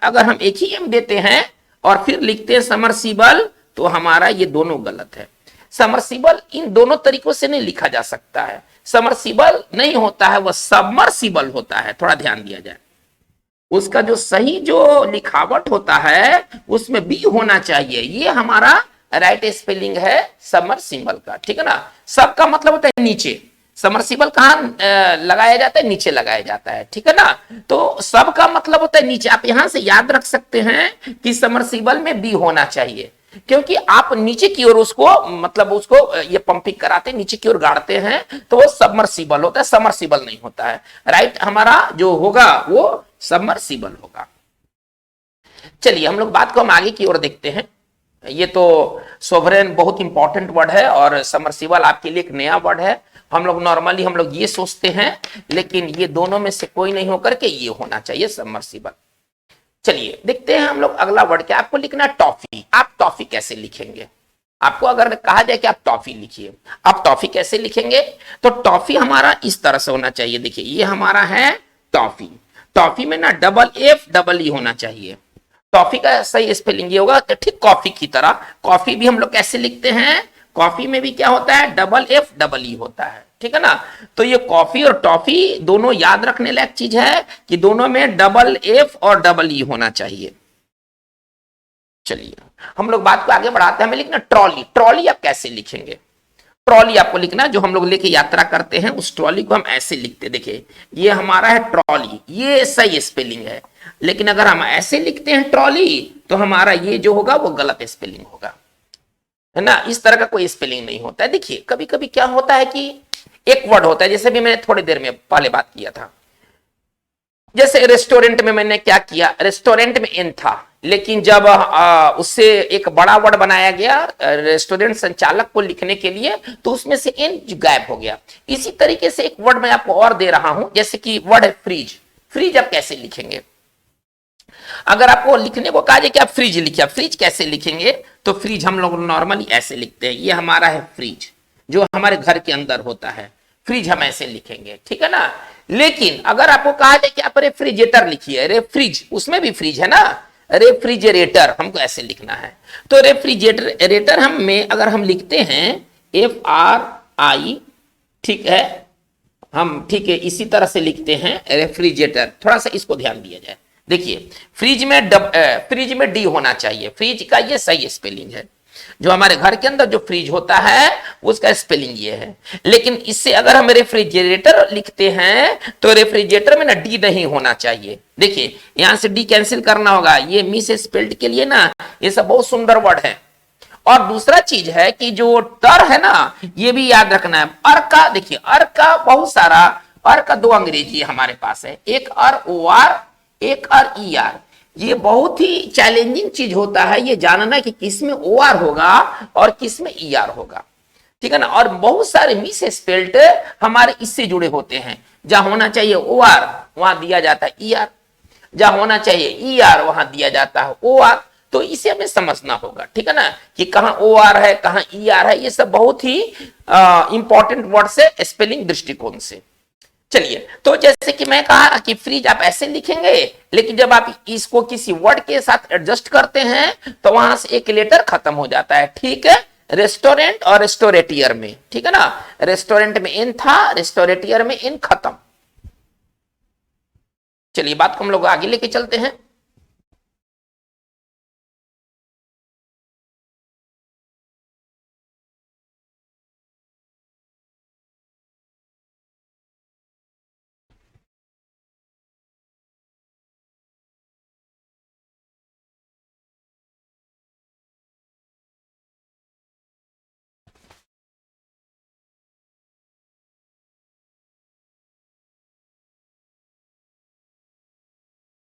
अगर हम एक ही एम देते हैं और फिर लिखते हैं समरसीबल तो हमारा ये दोनों गलत है। समरसीबल इन दोनों तरीकों से नहीं लिखा जा सकता है, समरसीबल नहीं होता है, वह सबमर्सिबल होता है, थोड़ा ध्यान दिया जाए। उसका जो सही जो लिखावट होता है उसमें बी होना चाहिए, ये हमारा राइट स्पेलिंग है सबमर्सिबल का, ठीक है ना। सबका मतलब होता है नीचे, समरसीबल कहां लगाया जाता है, नीचे लगाया जाता है, ठीक है ना। तो सब का मतलब होता है नीचे। आप यहां से याद रख सकते हैं कि समरसीबल में बी होना चाहिए, क्योंकि आप नीचे की ओर उसको मतलब उसको ये पंपिंग कराते नीचे की ओर गाड़ते हैं तो वो सबमर्सिबल होता है, समरसीबल नहीं होता है। राइट हमारा जो होगा वो सबमर्सिबल होगा। चलिए हम लोग बात को हम आगे की ओर देखते हैं। ये तो सोवरेन बहुत इंपॉर्टेंट वर्ड है और समरसीबल आपके लिए एक नया वर्ड है। हम लोग नॉर्मली हम लोग ये सोचते हैं, लेकिन ये दोनों में से कोई नहीं होकर के ये होना चाहिए सबमर्सिबल। चलिए देखते हैं हम लोग अगला वर्ड क्या, आपको लिखना है टॉफी। आप टॉफी कैसे लिखेंगे, आपको अगर कहा जाए कि आप टॉफी लिखिए, आप टॉफी कैसे लिखेंगे, तो टॉफी हमारा इस तरह से होना चाहिए। देखिए ये हमारा है टॉफी, टॉफी में ना डबल एफ डबल ई होना चाहिए। टॉफी का सही स्पेलिंग ये होगा ठीक कॉफी की तरह। कॉफी भी हम लोग कैसे लिखते हैं, कॉफी में भी क्या होता है, डबल एफ डबल ई होता है, ठीक है ना। तो ये कॉफी और टॉफी दोनों याद रखने लायक चीज है कि दोनों में डबल एफ और डबल ई होना चाहिए। चलिए हम लोग बात को आगे बढ़ाते हैं, हमें लिखना ट्रॉली। ट्रॉली आप कैसे लिखेंगे, ट्रॉली आपको लिखना जो हम लोग लेके यात्रा करते हैं उस ट्रॉली को हम ऐसे लिखते, देखिए ये हमारा है ट्रॉली, ये सही स्पेलिंग है। लेकिन अगर हम ऐसे लिखते हैं ट्रॉली तो हमारा ये जो होगा वो गलत स्पेलिंग होगा, है ना। इस तरह का कोई स्पेलिंग नहीं होता है। देखिए कभी कभी क्या होता है कि एक वर्ड होता है, जैसे भी मैंने थोड़ी देर में पहले बात किया था, जैसे रेस्टोरेंट में मैंने क्या किया, रेस्टोरेंट में एन था, लेकिन जब उससे एक बड़ा वर्ड बनाया गया रेस्टोरेंट संचालक को लिखने के लिए तो उसमें से एन गायब हो गया। इसी तरीके से एक वर्ड मैं आपको और दे रहा हूं, जैसे कि वर्ड है फ्रिज। फ्रिज आप कैसे लिखेंगे, अगर आपको लिखने को कहा जाए कि आप फ्रिज लिखिए, फ्रिज कैसे लिखेंगे, तो फ्रिज हम लोग नॉर्मली ऐसे लिखते हैं, ये हमारा है फ्रिज जो हमारे घर के अंदर होता है, फ्रिज हम ऐसे लिखेंगे, ठीक है ना। लेकिन अगर आपको कहा जाए कि आप रेफ्रिजरेटर लिखिए, रेफ्रिज उसमें भी फ्रिज है ना, रेफ्रिजरेटर हमको ऐसे लिखना है। तो रेफ्रिजरेटर हम में अगर हम लिखते हैं FRI, ठीक है, हम ठीक है इसी तरह से लिखते हैं रेफ्रिजरेटर। थोड़ा सा इसको ध्यान दिया जाए, देखिए फ्रिज में डी होना चाहिए, फ्रिज का ये सही स्पेलिंग है। जो हमारे घर के अंदर जो फ्रिज होता है उसका स्पेलिंग ये है। लेकिन इससे अगर हम रेफ्रिजरेटर लिखते हैं तो रेफ्रिजरेटर में ना डी नहीं होना चाहिए। देखिए यहां से डी कैंसिल करना होगा, ये मिस स्पेल्ड के लिए ना ये सब बहुत सुंदर वर्ड है। और दूसरा चीज है कि जो टर है ना ये भी याद रखना है। अर का देखिए, अर का बहुत सारा, अर का दो अंग्रेजी हमारे पास है, एक अर OR, एक अर ER। ये बहुत ही चैलेंजिंग चीज होता है ये जानना कि किस में OR होगा और किस में ER होगा, ठीक है ना। और बहुत सारे मिस स्पेल्ड हमारे इससे जुड़े होते हैं, जहां होना चाहिए OR वहां दिया जाता है ER, जहां होना चाहिए ER वहां दिया जाता है OR। तो इसे हमें समझना होगा, ठीक है ना, कि कहां OR है कहां ER है। ये सब बहुत ही इंपॉर्टेंट वर्ड से स्पेलिंग दृष्टिकोण से। चलिए, तो जैसे कि मैं कहा कि फ्रिज आप ऐसे लिखेंगे, लेकिन जब आप इसको किसी वर्ड के साथ एडजस्ट करते हैं तो वहां से एक लेटर खत्म हो जाता है, ठीक है। रेस्टोरेंट और रेस्टोरेटियर में, ठीक है ना, रेस्टोरेंट में इन था, रेस्टोरेटियर में इन खत्म। चलिए बात को हम लोग आगे लेके चलते हैं।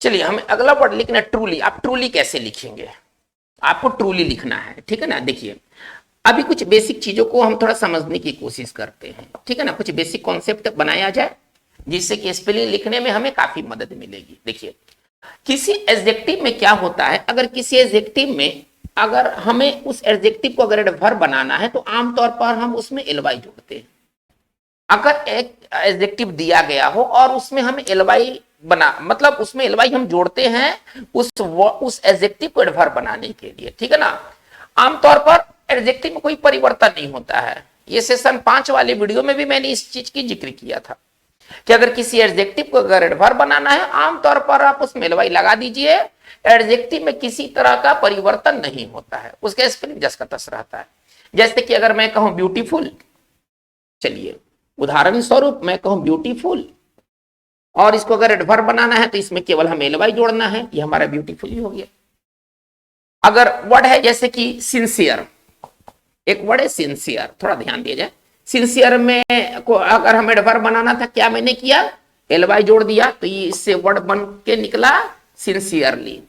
चलिए हमें अगला वर्ड लिखना है ट्रूली। आप ट्रूली कैसे लिखेंगे, आपको ट्रूली लिखना है, ठीक है ना। देखिए अभी कुछ बेसिक चीजों को हम थोड़ा समझने की कोशिश करते हैं, ठीक है ना, कुछ बेसिक कॉन्सेप्ट बनाया जाए जिससे कि स्पेलिंग लिखने में हमें काफी मदद मिलेगी। देखिए किसी एडजेक्टिव में क्या होता है, अगर किसी एडजेक्टिव में अगर हमें उस एडजेक्टिव को अगर एडवर्ब बनाना है तो आमतौर पर हम उसमें एलवाई जोड़ते हैं। अगर एक एडजेक्टिव दिया गया हो और उसमें हम एलवाई बना, मतलब उसमें एलवाई हम जोड़ते हैं उस एडजेक्टिव को एडवर्ब बनाने के लिए, ठीक है ना। आमतौर पर एडजेक्टिव में कोई परिवर्तन नहीं होता है। ये सेशन 5 वाले वीडियो में भी मैंने इस चीज की जिक्र किया था कि अगर किसी एडजेक्टिव को अगर एडवर्ब बनाना है आमतौर पर आप उसमें एलवाई लगा दीजिए। एडजेक्टिव में किसी तरह का परिवर्तन नहीं होता है, उसका स्पेलिंग जस का तस रहता है। जैसे कि अगर मैं कहूं ब्यूटीफुल, चलिए उदाहरण स्वरूप मैं कहूं ब्यूटीफुल और इसको अगर एडवर्ब बनाना है तो इसमें केवल हमें एलवाई जोड़ना है, ये हमारा ब्यूटीफुल ही हो गया। अगर वर्ड है जैसे कि सिंसियर, एक वर्ड है सिंसियर, थोड़ा ध्यान दिया जाए। सिंसियर में को अगर हमें एडवर्ब बनाना था, क्या मैंने किया, एलवाई जोड़ दिया, तो ये इससे वर्ड बन के निकला सिंसियरली।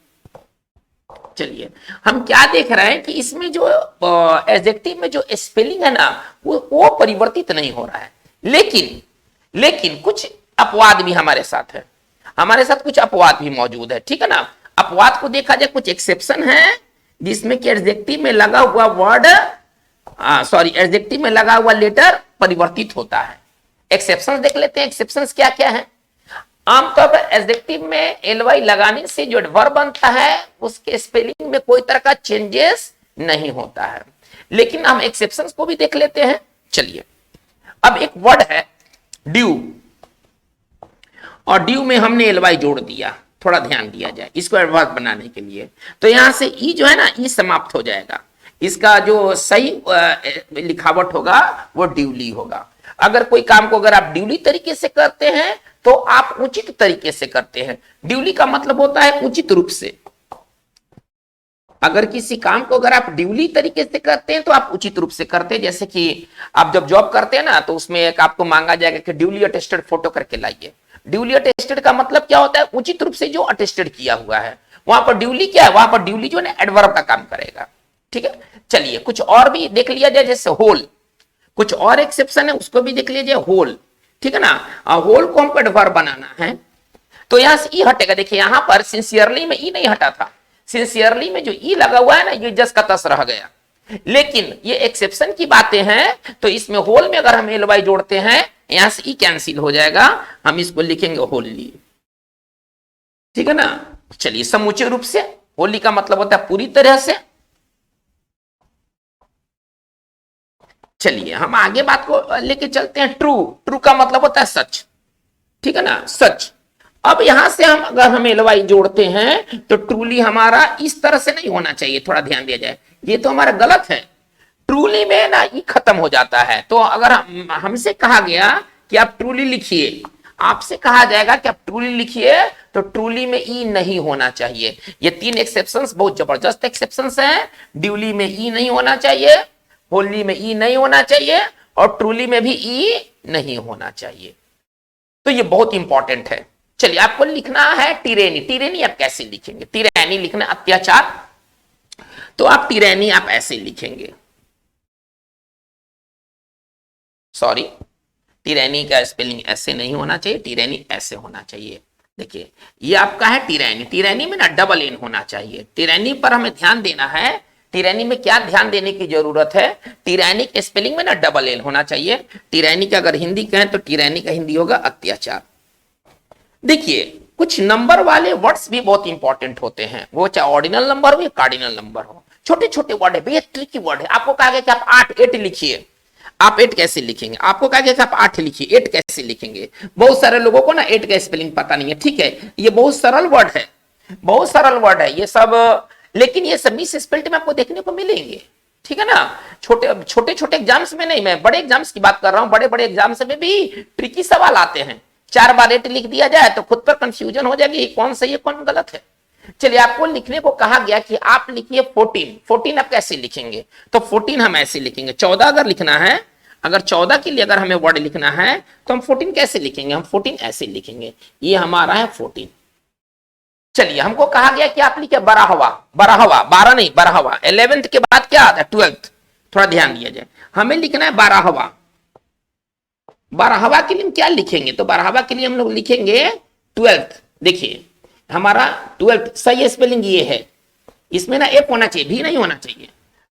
चलिए हम क्या देख रहे हैं कि इसमें जो एडजेक्टिव में जो स्पेलिंग है ना वो परिवर्तित नहीं हो रहा है, लेकिन कुछ अपवाद भी हमारे साथ है, हमारे साथ कुछ अपवाद भी मौजूद है, ठीक है ना। अपवाद को देखा जाए, कुछ एक्सेप्शन है जिसमें कि एडजेक्टिव में लगा हुआ वर्ड एडजेक्टिव में लगा हुआ लेटर परिवर्तित होता है। एक्सेप्शंस देख लेते हैं, एक्सेप्शंस क्या क्या है। आमतौर पर एडजेक्टिव में एलवाई लगाने से जो एडवर्ब बनता है उसके स्पेलिंग में कोई तरह का चेंजेस नहीं होता है, लेकिन हम एक्सेप्शंस को भी देख लेते हैं। चलिए अब एक वर्ड है ड्यू, और ड्यू में हमने एलवाई जोड़ दिया, थोड़ा ध्यान दिया जाए इसको एडवर्ब बनाने के लिए, तो यहां से ई जो है ना ई समाप्त हो जाएगा, इसका जो सही लिखावट होगा वो ड्यूली होगा। अगर कोई काम को अगर आप ड्यूली तरीके से करते हैं तो आप उचित तरीके से करते हैं। ड्यूली का मतलब होता है उचित रूप से। अगर किसी काम को अगर आप ड्यूली तरीके से करते हैं तो आप उचित रूप से करते हैं। जैसे कि आप जब जॉब करते हैं ना तो उसमें एक आपको मांगा जाएगा कि ड्यूली अटेस्टेड फोटो करके लाइए। ड्यूली अटेस्टेड का मतलब क्या होता है, उचित रूप से जो अटेस्टेड किया हुआ है। वहां पर ड्यूली क्या है, वहां पर ड्यूली जो है एडवर्ब का काम करेगा, ठीक है। चलिए कुछ और भी देख लिया जाए, जैसे होल, कुछ और एक्सेप्शन है उसको भी देख लीजिए, होल, ठीक है ना। होल को हमको एडवर्ब बनाना है तो यहां से ई हटेगा। देखिए यहां पर सिंसियरली में ई नहीं हटा था, सिंसियरली में जो ई लगा हुआ है ना ये जस का तस रह गया, लेकिन ये एक्सेप्शन की बातें हैं तो इसमें होल में अगर हम एलवाई जोड़ते हैं यहां से ई कैंसिल हो जाएगा, हम इसको लिखेंगे होली, ठीक है ना। चलिए समूचे रूप से, होली का मतलब होता है पूरी तरह से। चलिए हम आगे बात को लेके चलते हैं। ट्रू, ट्रू का मतलब होता है सच, ठीक है ना, सच। अब यहां से हम अगर हम एलवाई जोड़ते हैं तो ट्रूली हमारा इस तरह से नहीं होना चाहिए, थोड़ा ध्यान दिया जाए, ये तो हमारा गलत है। ट्रूली में ना ई खत्म हो जाता है, तो अगर हमसे कहा गया कि आप ट्रूली लिखिए, आपसे कहा जाएगा कि आप ट्रूली लिखिए तो ट्रूली में ई नहीं होना चाहिए। ये 3 एक्सेप्शंस बहुत जबरदस्त एक्सेप्शंस हैं। ड्यूली में ई नहीं होना चाहिए, होली में ई नहीं होना चाहिए और ट्रूली में भी ई नहीं होना चाहिए, तो ये बहुत इंपॉर्टेंट है। चलिए आपको लिखना है टिरेनी। टिरेनी आप कैसे लिखेंगे, टिरैनी लिखना अत्याचार, तो आप टिरैनी आप ऐसे लिखेंगे, सॉरी टिरैनी का स्पेलिंग ऐसे नहीं होना चाहिए, टिरैनी ऐसे होना चाहिए। देखिए ये आपका है टिरैनी, टिरैनी में ना डबल एन होना चाहिए। टिरैनी पर हमें ध्यान देना है, टिरैनी में क्या ध्यान देने की जरूरत है, टिरैनी के स्पेलिंग में ना डबल एल होना चाहिए। टिरैनी का अगर हिंदी कहें तो टिरैनी का हिंदी होगा अत्याचार। देखिए कुछ नंबर वाले वर्ड्स भी बहुत इंपॉर्टेंट होते हैं, वो चाहे ऑर्डिनल नंबर हो या कार्डिनल नंबर हो। छोटे छोटे वर्ड है भैया, ट्रिकी वर्ड है। आपको कहा गया कि आप 8 लिखिए, आप 8 कैसे लिखेंगे? आपको कहा गया कि आप 8 लिखिए, 8 कैसे लिखेंगे? बहुत सारे लोगों को ना 8 का स्पेलिंग पता नहीं है, ठीक है, ये बहुत सरल वर्ड है, बहुत सरल वर्ड है ये सब, लेकिन ये सब मिस स्पेल्ड में आपको देखने को मिलेंगे, ठीक है ना। छोटे छोटे छोटे एग्जाम्स में नहीं, मैं बड़े एग्जाम्स की बात कर रहा हूं, बड़े बड़े एग्जाम्स में भी ट्रिकी सवाल आते हैं। 4 बार 8 लिख दिया जाए तो खुद पर कंफ्यूजन हो जाएगी कौन सही है कौन गलत है। चलिए आपको लिखने को कहा गया कि आप लिखिए 14, 14 आप कैसे लिखेंगे? तो 14 हम ऐसे लिखेंगे। 14 अगर लिखना है, अगर 14 के लिए अगर हमें वर्ड लिखना है तो हम 14 कैसे लिखेंगे? हम 14 ऐसे लिखेंगे, ये हमारा है 14। चलिए हमको कहा गया कि आप लिखिए बराहवा, बराहवा 12 नहीं बराहवा। 11th के बाद क्या आता है? 12th। थोड़ा ध्यान दिया जाए, हमें लिखना है बाराहवा। बाराहवा के लिए हम क्या लिखेंगे? तो बाराहवा के लिए हम लोग लिखेंगे 12th। देखिए हमारा 12th सही स्पेलिंग ये है, इसमें ना एफ होना चाहिए, भी नहीं होना चाहिए।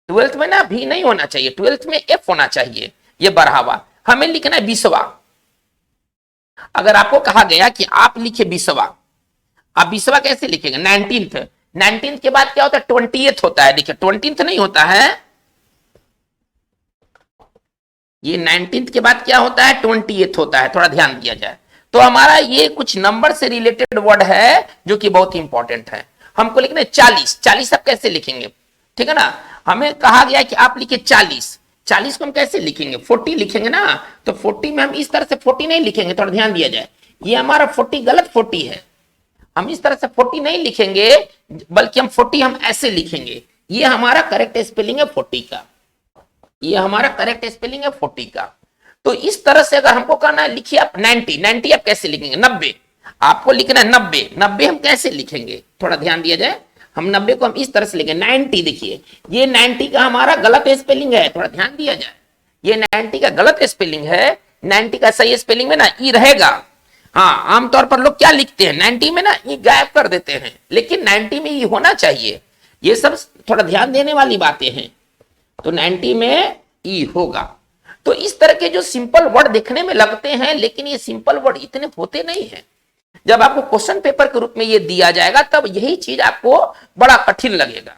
12th में ना भी नहीं होना चाहिए, 12th में एफ होना चाहिए। ये बढ़ावा हमें लिखना है 20वां। अगर आपको कहा गया कि आप लिखिए 20वां, आप 20वां कैसे लिखेंगे? 19th। 19th के बाद क्या होता है? 20th होता है। देखिए 20th नहीं होता है, ये 19th के बाद क्या होता है? 20th होता है। थोड़ा ध्यान दिया जाए तो हमारा ये कुछ नंबर से रिलेटेड वर्ड है जो कि बहुत इंपॉर्टेंट है। हमको लिखना है 40। 40 आप कैसे लिखेंगे? ठीक है ना, हमें कहा गया कि आप लिखिए 40। 40 को हम कैसे लिखेंगे? 40 लिखेंगे ना। तो 40 में हम इस तरह से 40 नहीं लिखेंगे, थोड़ा ध्यान दिया जाए, ये हमारा 40 गलत 40 है। हम इस तरह से 40 नहीं लिखेंगे, बल्कि हम 40 हम ऐसे लिखेंगे। ये हमारा करेक्ट स्पेलिंग है 40 का, ये हमारा करेक्ट स्पेलिंग है 40 का। तो इस तरह से अगर हमको कहना है लिखिए आप 90, 90 आप कैसे लिखेंगे? 90 आपको लिखना है 90। 90 हम कैसे लिखेंगे? थोड़ा ध्यान दिया जाए, हम 90 को हम इस तरह से लिखेंगे 90। देखिए ये 90 का हमारा गलत स्पेलिंग है, थोड़ा ध्यान दिया जाए, ये 90 का गलत स्पेलिंग है। 90 का सही स्पेलिंग में ना ई रहेगा। हाँ आमतौर पर लोग क्या लिखते हैं 90 में ना ई गायब कर देते हैं, लेकिन 90 में ई होना चाहिए। ये सब थोड़ा ध्यान देने वाली बातें हैं। तो 90 में ई होगा। तो इस तरह के जो सिंपल वर्ड देखने में लगते हैं, लेकिन ये सिंपल वर्ड इतने होते नहीं हैं। जब आपको क्वेश्चन पेपर के रूप में ये दिया जाएगा तब यही चीज आपको बड़ा कठिन लगेगा,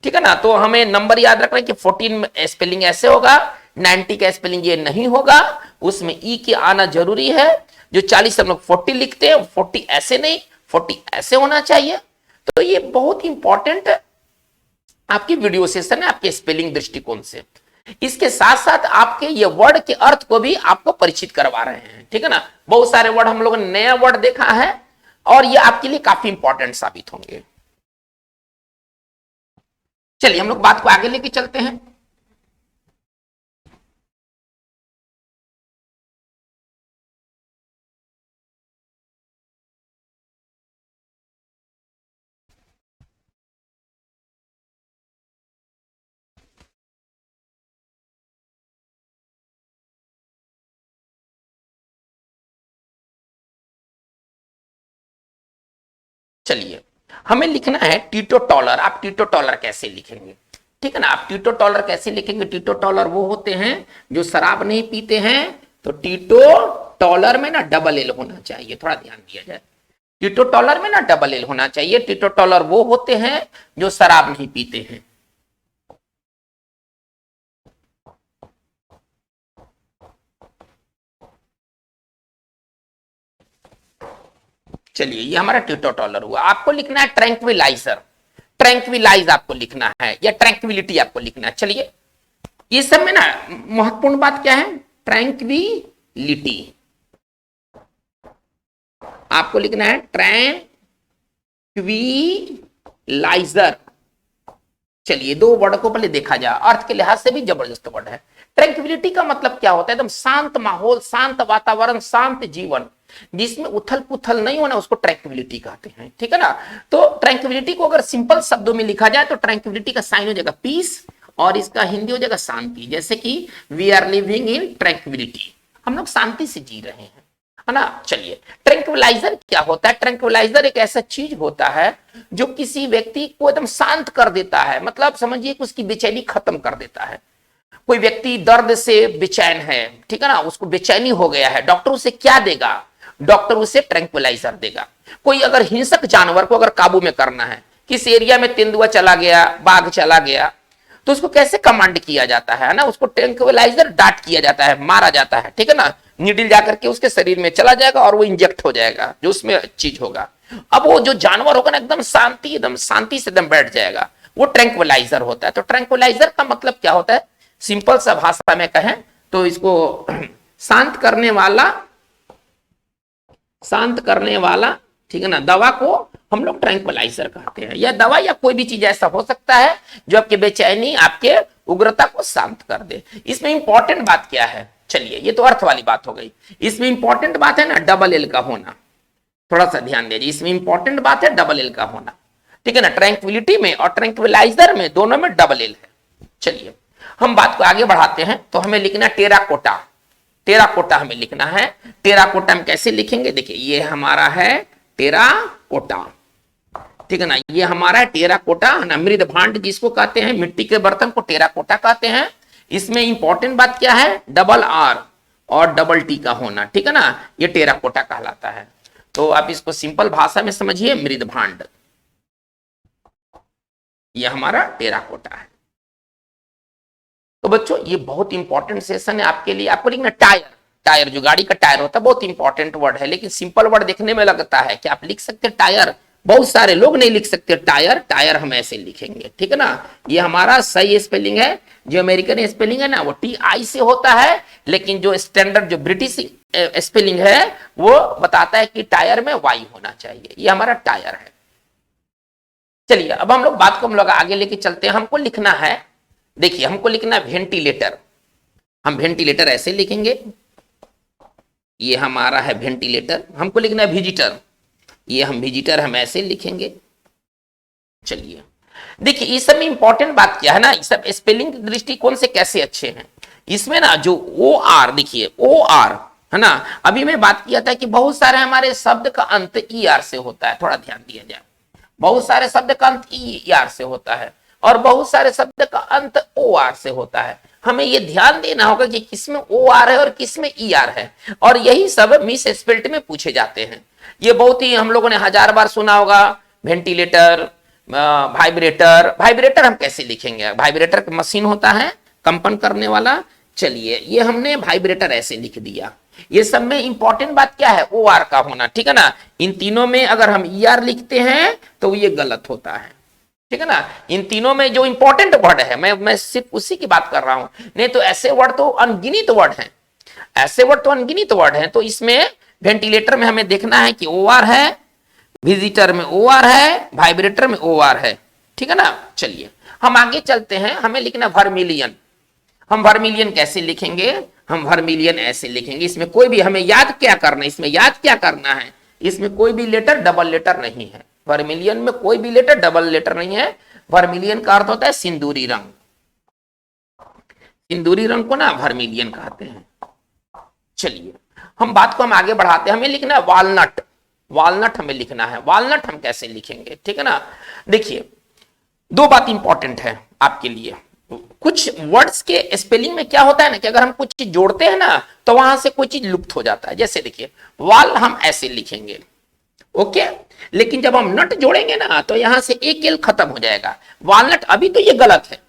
ठीक है ना। तो हमें नंबर याद रखना है कि 14 में स्पेलिंग ऐसे होगा, 90 का स्पेलिंग ये नहीं होगा, उसमें ई के आना जरूरी है। जो 40 हम लोग 40 लिखते हैं, 40 ऐसे नहीं, 40 ऐसे होना चाहिए। तो ये बहुत इंपॉर्टेंट आपकी वीडियो सेशन है आपके स्पेलिंग दृष्टिकोण से। इसके साथ साथ आपके ये वर्ड के अर्थ को भी आपको परिचित करवा रहे हैं, ठीक है ना। बहुत सारे वर्ड हम लोगों ने नया वर्ड देखा है और ये आपके लिए काफी इंपॉर्टेंट साबित होंगे। चलिए हम लोग बात को आगे लेके चलते हैं। चलिए हमें लिखना है टीटो टॉलर। आप टीटो टॉलर कैसे लिखेंगे? ठीक है ना, आप टीटो टॉलर कैसे लिखेंगे? टीटो टॉलर वो होते हैं जो शराब नहीं पीते हैं। तो टीटो टॉलर में ना डबल एल होना चाहिए, थोड़ा ध्यान दिया जाए। टीटो टॉलर में ना डबल एल होना चाहिए। टीटो टॉलर वो होते हैं जो शराब नहीं पीते हैं। चलिए ये हमारा टीटो टॉलर हुआ। आपको लिखना है ट्रैंक्विलाइजर। ट्रैंक्विलाइज आपको लिखना है या ट्रैंक्विलिटी आपको लिखना है। चलिए ये सब में ना महत्वपूर्ण बात क्या है? ट्रैंक्विलिटी आपको लिखना है, ट्रैंक्विलाइजर। चलिए दो वर्ड को पहले देखा जाए, अर्थ के लिहाज से भी जबरदस्त वर्ड है। ट्रैंक्विलिटी का मतलब क्या होता है? एकदम शांत माहौल, शांत वातावरण, शांत जीवन जिसमें उथल पुथल नहीं होना, उसको ट्रैंक्विलिटी कहते हैं, ठीक है ना। तो ट्रैंक्विलिटी को अगर सिंपल शब्दों में लिखा जाए तो ट्रैंक्विलिटी का साइन हो जाएगा पीस और इसका हिंदी हो जाएगा शांति। जैसे कि we are living in tranquillity, हम लोग शांति से जी रहे हैं। है ना। चलिए, ट्रैंक्विलाइजर क्या होता है? ट्रैंक्विलाइजर एक ऐसा चीज होता है जो किसी व्यक्ति को एकदम शांत कर देता है, मतलब समझिए कि उसकी बेचैनी खत्म कर देता है। कोई व्यक्ति दर्द से बेचैन है, ठीक है ना, उसको बेचैनी हो गया है, डॉक्टर उसे क्या देगा? डॉक्टर उसे ट्रैंक्विलाइजर देगा। कोई अगर हिंसक जानवर को अगर काबू में करना है, किस एरिया में तेंदुआ चला गया, बाघ चला गया, तो उसको कैसे कमांड किया जाता है ना, उसको ट्रैंक्विलाइजर डांट किया जाता है, मारा जाता है, ठीक है ना। नीडल जाकर के उसके शरीर में चला जाएगा और वो इंजेक्ट हो जाएगा, जो उसमें चीज होगा। अब वो जो जानवर होगा ना, एकदम शांति से एकदम बैठ जाएगा, वो ट्रैंक्विलाइजर होता है। तो ट्रैंक्विलाइजर का मतलब क्या होता है? सिंपल सा भाषा में कहें तो इसको शांत करने वाला, ठीक है ना, दवा को हम लोग ट्रैंक्विलाइजर कहते हैं। या दवा या कोई भी चीज ऐसा हो सकता है जो आपके बेचैनी, आपके उग्रता को शांत कर दे। इसमें इंपॉर्टेंट बात क्या है? चलिए, ये तो अर्थ वाली बात हो गई। इसमें इंपॉर्टेंट बात है ना डबल एल का होना, थोड़ा सा ध्यान दीजिए। इसमें इंपॉर्टेंट बात है डबल एल का होना, ठीक है ना। ट्रैंक्विलिटी में और ट्रैंक्विलाइजर में, दोनों में डबल एल है। चलिए, हम बात को आगे बढ़ाते हैं। तो हमें लिखना टेराकोटा, टेराकोटा हमें लिखना है। टेराकोटा हम कैसे लिखेंगे? देखिए, ये हमारा है टेराकोटा, ठीक है ना, ये हमारा है टेराकोटा ना। मृद भांड जिसको कहते हैं, मिट्टी के बर्तन को टेराकोटा कहते हैं। इसमें इंपॉर्टेंट बात क्या है? डबल आर और डबल टी का होना, ठीक है ना, ये टेराकोटा कहलाता है। तो आप इसको सिंपल भाषा में समझिए, मृद भांड, ये हमारा टेराकोटा है। तो बच्चों, ये बहुत इंपॉर्टेंट सेशन है आपके लिए। आपको लिखना टायर, टायर जो गाड़ी का टायर होता है, बहुत इंपॉर्टेंट वर्ड है, लेकिन सिंपल वर्ड देखने में लगता है कि आप लिख सकते हैं टायर। बहुत सारे लोग नहीं लिख सकते टायर, टायर हम ऐसे लिखेंगे, ठीक है ना। ये हमारा सही स्पेलिंग है। जो अमेरिकन स्पेलिंग है ना, वो TI से होता है, लेकिन जो स्टैंडर्ड जो ब्रिटिश स्पेलिंग है वो बताता है कि टायर में Y होना चाहिए। ये हमारा टायर है। चलिए, अब हम लोग बात को हम लोग आगे लेके चलते हैं। हमको लिखना है, देखिए, हमको लिखना है वेंटिलेटर। हम वेंटिलेटर ऐसे लिखेंगे, ये हमारा है वेंटिलेटर। हमको लिखना है विजिटर, ये हम विजिटर हम ऐसे लिखेंगे। चलिए, देखिए, इस सब में इंपॉर्टेंट बात क्या है ना, इस सब स्पेलिंग दृष्टिकोण से कैसे अच्छे हैं। इसमें ना जो OR, देखिए OR है ना, अभी मैं बात किया था कि बहुत सारे हमारे शब्द का अंत ER से होता है, थोड़ा ध्यान दिया जाए। बहुत सारे शब्द का अंत ER से होता है और बहुत सारे शब्द का अंत OR से होता है। हमें ये ध्यान देना होगा कि किसमें OR है और किसमें ER है, और यही सब मिस स्पेल्ट में पूछे जाते हैं। ये बहुत ही हम लोगों ने 1000 बार सुना होगा, वेंटिलेटर, वाइब्रेटर। वाइब्रेटर हम कैसे लिखेंगे? वाइब्रेटर का मशीन होता है कंपन करने वाला। चलिए, ये हमने वाइब्रेटर ऐसे लिख दिया। ये सब में इंपॉर्टेंट बात क्या है? OR का होना, ठीक है ना। इन तीनों में अगर हम ER लिखते हैं तो ये गलत होता है, ठीक है ना। इन तीनों में जो इंपॉर्टेंट वर्ड है, मैं सिर्फ उसी की बात कर रहा हूं, नहीं तो ऐसे वर्ड तो अनगिनित वर्ड हैं, ऐसे वर्ड तो अनगिनित वर्ड हैं। तो इसमें वेंटिलेटर में हमें देखना है कि OR है, विजिटर में OR है, वाइब्रेटर में OR है, ठीक है ना। चलिए, हम आगे चलते हैं। हमें लिखना वर्मिलियन। हम वर्मिलियन कैसे लिखेंगे? हम वर्मिलियन ऐसे लिखेंगे। इसमें कोई भी हमें याद क्या करना है? इसमें याद क्या करना है? इसमें कोई भी लेटर डबल लेटर नहीं है। वर्मिलियन में कोई भी लेटर डबल लेटर नहीं है। वर्मिलियन का अर्थ होता है सिंदूरी रंग। सिंदूरी रंग को ना वर्मिलियन कहते हैं। चलिए, हम बात को हम आगे बढ़ाते हैं। हमें लिखना है वॉलनट। वॉलनट हमें लिखना है। वॉलनट हम कैसे लिखेंगे, ठीक है ना। देखिए, दो बात इंपॉर्टेंट है आपके लिए। कुछ वर्ड्स के स्पेलिंग में क्या होता है ना कि अगर हम कुछ चीज जोड़ते हैं ना तो वहां से कोई चीज लुप्त हो जाता है। जैसे देखिए, वाल हम ऐसे लिखेंगे, ओके, लेकिन जब हम नट जोड़ेंगे ना तो यहां से एक एल खत्म हो जाएगा। वॉलनट, अभी तो ये गलत है,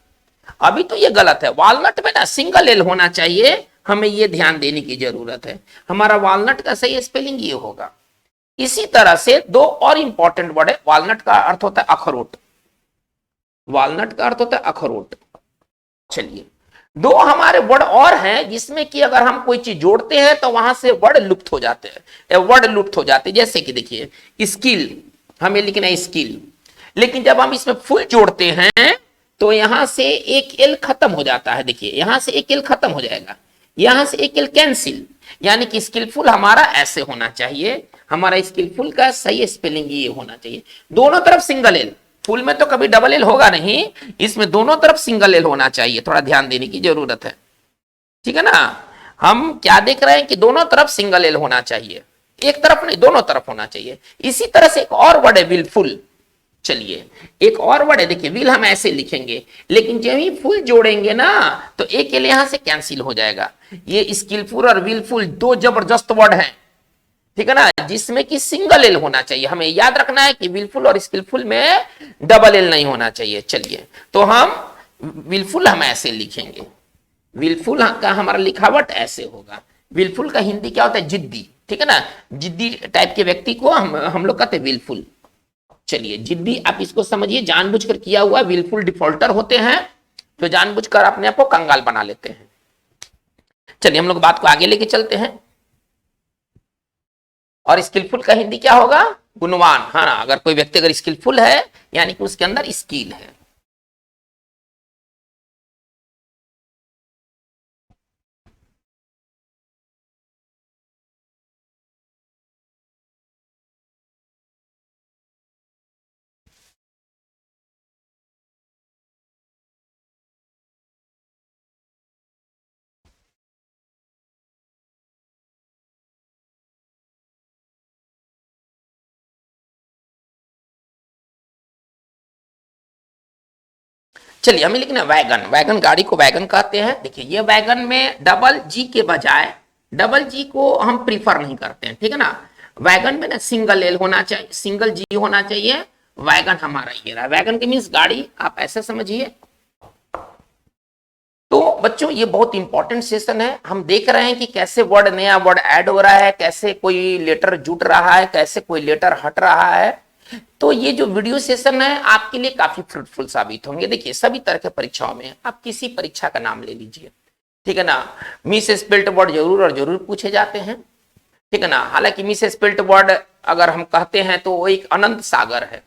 अभी तो ये गलत है। वॉलनट में ना सिंगल एल होना चाहिए, हमें ये ध्यान देने की जरूरत है। हमारा वॉलनट का सही स्पेलिंग ये होगा। इसी तरह से दो और इंपॉर्टेंट वर्ड है। वॉलनट का अर्थ होता है अखरोट। वॉलनट का अर्थ होता है अखरोट। चलिए, दो हमारे वर्ड और हैं जिसमें कि अगर हम कोई चीज जोड़ते हैं तो वहां से वर्ड लुप्त हो जाते हैं, वर्ड लुप्त हो जाते हैं। जैसे कि देखिए, स्किल, हमें लिखना है स्किल, लेकिन जब हम इसमें फुल जोड़ते हैं तो यहां से एक एल खत्म हो जाता है। देखिए, यहां से एक एल खत्म हो जाएगा, यहां से एक एल कैंसिल, यानी कि स्किलफुल हमारा ऐसे होना चाहिए। हमारा स्किलफुल का सही स्पेलिंग ये होना चाहिए। दोनों तरफ सिंगल एल, फुल में तो कभी डबल एल होगा नहीं, इसमें दोनों तरफ सिंगल एल होना चाहिए। थोड़ा ध्यान देने की जरूरत है, ठीक है ना। हम क्या देख रहे हैं कि दोनों तरफ सिंगल एल होना चाहिए, एक तरफ नहीं, दोनों तरफ होना चाहिए। इसी तरह से एक और वर्ड है विलफुल। चलिए एक और वर्ड है, देखिए विल हम ऐसे लिखेंगे, लेकिन जब ही फुल जोड़ेंगे ना तो एक एल यहां से कैंसिल हो जाएगा। ये स्किलफुल और विलफुल दो जबरदस्त वर्ड हैं, ठीक है ना, जिसमें कि सिंगल एल होना चाहिए। हमें याद रखना है कि विलफुल और स्किलफुल में डबल एल नहीं होना चाहिए। चलिए तो हम विलफुल हम ऐसे लिखेंगे, विलफुल का हमारा लिखावट ऐसे होगा। विलफुल का हिंदी क्या होता है? जिद्दी, ठीक है ना, जिद्दी टाइप के व्यक्ति को हम लोग कहते हैं विलफुल। चलिए जिद्दी आप इसको समझिए, जानबूझकर किया हुआ। विलफुल डिफॉल्टर होते हैं जो जानबूझकर अपने आप को कंगाल बना लेते हैं। चलिए हम लोग बात को आगे लेके चलते हैं। और स्किलफुल का हिंदी क्या होगा? गुणवान। हाँ ना, अगर कोई व्यक्ति अगर स्किलफुल है यानी कि उसके अंदर स्किल है। चलिए हमें लिखना वैगन। वैगन गाड़ी को वैगन कहते हैं। देखिए ये वैगन में डबल जी के बजाय डबल जी को हम प्रीफर नहीं करते हैं, ठीक है ना। वैगन में ना सिंगल एल होना चाहिए, सिंगल जी होना चाहिए। वैगन हमारा ये रहा, वैगन के मीन्स गाड़ी, आप ऐसे समझिए। तो बच्चों ये बहुत इंपॉर्टेंट सेशन है। हम देख रहे हैं कि कैसे वर्ड, नया वर्ड ऐड हो रहा है, कैसे कोई लेटर जुट रहा है, कैसे कोई लेटर हट रहा है। तो ये जो वीडियो सेशन है आपके लिए काफी फ्रूटफुल साबित होंगे। देखिए सभी तरह के परीक्षाओं में आप किसी परीक्षा का नाम ले लीजिए, ठीक है ना, मिस स्पेल्ट वर्ड जरूर और जरूर पूछे जाते हैं, ठीक है ना। हालांकि मिस स्पेल्ट वर्ड अगर हम कहते हैं तो वो एक अनंत सागर है,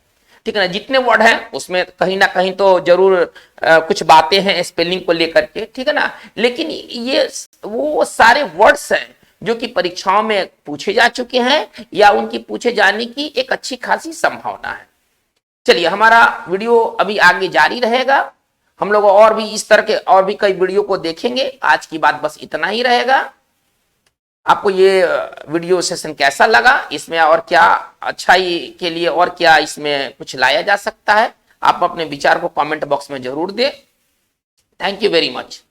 ठीक है ना। जितने वर्ड हैं उसमें कहीं ना कहीं तो जरूर कुछ बातें हैं स्पेलिंग को लेकर के, ठीक है ना। लेकिन ये वो सारे वर्ड्स हैं जो कि परीक्षाओं में पूछे जा चुके हैं या उनकी पूछे जाने की एक अच्छी खासी संभावना है। चलिए हमारा वीडियो अभी आगे जारी रहेगा, हम लोग और भी इस तरह के और भी कई वीडियो को देखेंगे। आज की बात बस इतना ही रहेगा। आपको ये वीडियो सेशन कैसा लगा, इसमें और क्या अच्छाई के लिए और क्या इसमें कुछ लाया जा सकता है, आप अपने विचार को कमेंट बॉक्स में जरूर दें। Thank you very much.